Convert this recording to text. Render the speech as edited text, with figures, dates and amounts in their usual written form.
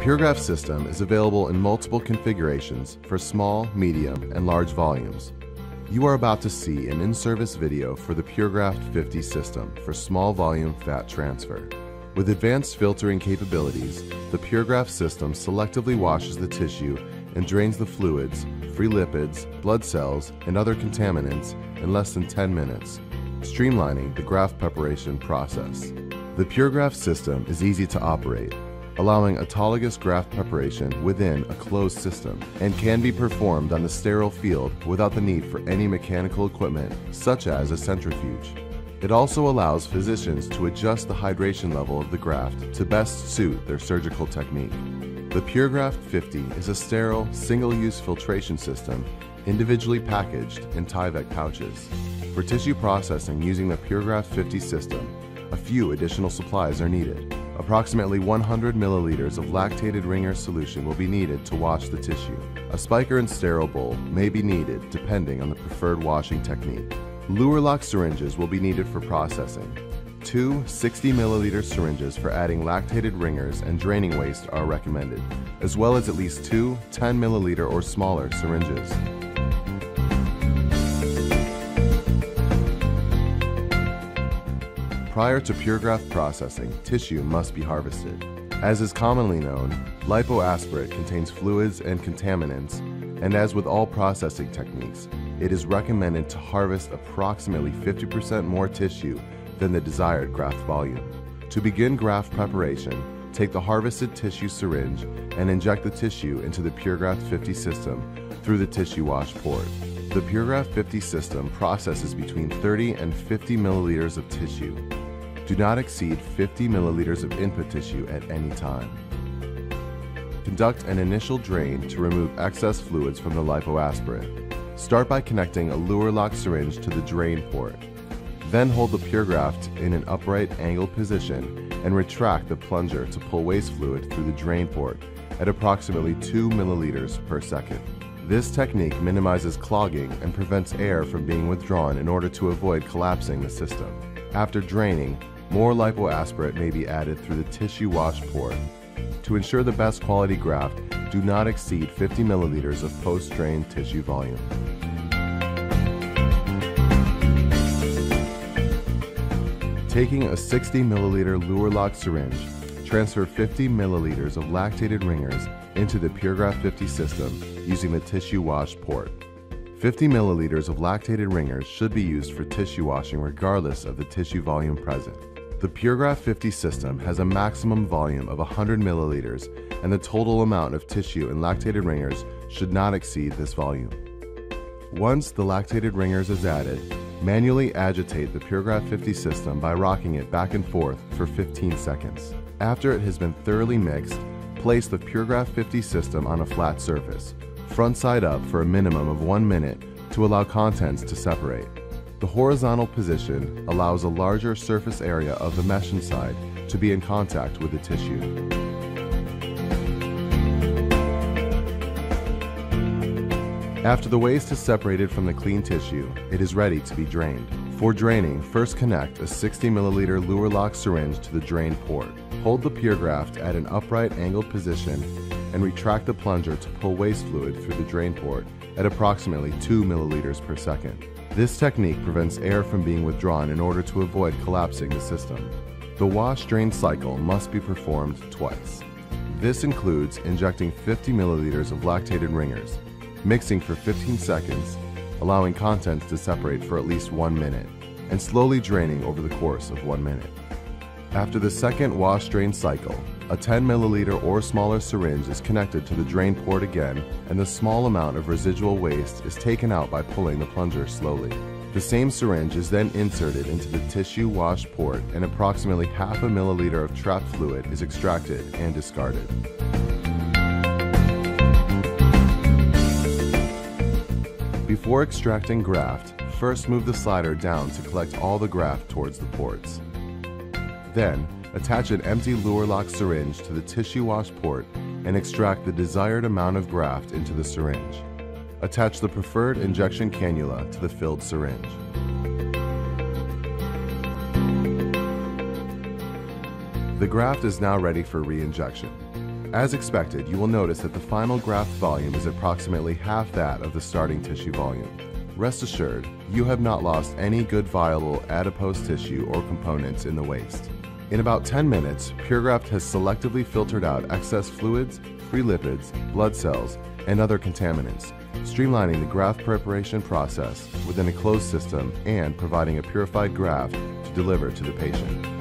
Puregraft system is available in multiple configurations for small, medium, and large volumes. You are about to see an in-service video for the Puregraft 50 system for small volume fat transfer. With advanced filtering capabilities, the Puregraft system selectively washes the tissue and drains the fluids, free lipids, blood cells, and other contaminants in less than 10 minutes, streamlining the graft preparation process. The Puregraft system is easy to operate, allowing autologous graft preparation within a closed system, and can be performed on the sterile field without the need for any mechanical equipment, such as a centrifuge. It also allows physicians to adjust the hydration level of the graft to best suit their surgical technique. The Puregraft 50 is a sterile, single-use filtration system individually packaged in Tyvek pouches. For tissue processing using the Puregraft 50 system, a few additional supplies are needed. Approximately 100 milliliters of lactated ringer solution will be needed to wash the tissue. A spiker and sterile bowl may be needed depending on the preferred washing technique. Luer lock syringes will be needed for processing. 2 60 milliliter syringes for adding lactated ringers and draining waste are recommended, as well as at least 2 10 milliliter or smaller syringes. Prior to Puregraft processing, tissue must be harvested. As is commonly known, lipoaspirate contains fluids and contaminants, and as with all processing techniques, it is recommended to harvest approximately 50% more tissue than the desired graft volume. To begin graft preparation, take the harvested tissue syringe and inject the tissue into the Puregraft 50 system through the tissue wash port. The Puregraft 50 system processes between 30 and 50 milliliters of tissue. Do not exceed 50 milliliters of input tissue at any time. Conduct an initial drain to remove excess fluids from the lipoaspirate. Start by connecting a Luer lock syringe to the drain port. Then hold the Puregraft in an upright angled position and retract the plunger to pull waste fluid through the drain port at approximately 2 milliliters per second. This technique minimizes clogging and prevents air from being withdrawn in order to avoid collapsing the system. After draining, more lipoaspirate may be added through the tissue wash port. To ensure the best quality graft, do not exceed 50 milliliters of post-drain tissue volume. Taking a 60 milliliter Luer lock syringe, transfer 50 milliliters of lactated ringers into the Puregraft 50 system using the tissue wash port. 50 milliliters of lactated ringers should be used for tissue washing regardless of the tissue volume present. The Puregraft 50 system has a maximum volume of 100 milliliters, and the total amount of tissue and lactated ringers should not exceed this volume. Once the lactated ringers is added, manually agitate the Puregraft 50 system by rocking it back and forth for 15 seconds. After it has been thoroughly mixed, place the Puregraft 50 system on a flat surface, front side up for a minimum of 1 minute to allow contents to separate. The horizontal position allows a larger surface area of the mesh inside to be in contact with the tissue. After the waste is separated from the clean tissue, it is ready to be drained. For draining, first connect a 60 milliliter Luer lock syringe to the drain port. Hold the Puregraft at an upright angled position and retract the plunger to pull waste fluid through the drain port at approximately 2 milliliters per second. This technique prevents air from being withdrawn in order to avoid collapsing the system. The wash-drain cycle must be performed twice. This includes injecting 50 milliliters of lactated ringers, mixing for 15 seconds, allowing contents to separate for at least 1 minute, and slowly draining over the course of 1 minute. After the second wash-drain cycle, a 10 milliliter or smaller syringe is connected to the drain port again, and the small amount of residual waste is taken out by pulling the plunger slowly. The same syringe is then inserted into the tissue wash port, and approximately half a milliliter of trapped fluid is extracted and discarded. Before extracting graft, first move the slider down to collect all the graft towards the ports. Then, attach an empty Luer lock syringe to the tissue wash port and extract the desired amount of graft into the syringe. Attach the preferred injection cannula to the filled syringe. The graft is now ready for re-injection. As expected, you will notice that the final graft volume is approximately half that of the starting tissue volume. Rest assured, you have not lost any good viable adipose tissue or components in the waste. In about 10 minutes, Puregraft has selectively filtered out excess fluids, free lipids, blood cells, and other contaminants, streamlining the graft preparation process within a closed system and providing a purified graft to deliver to the patient.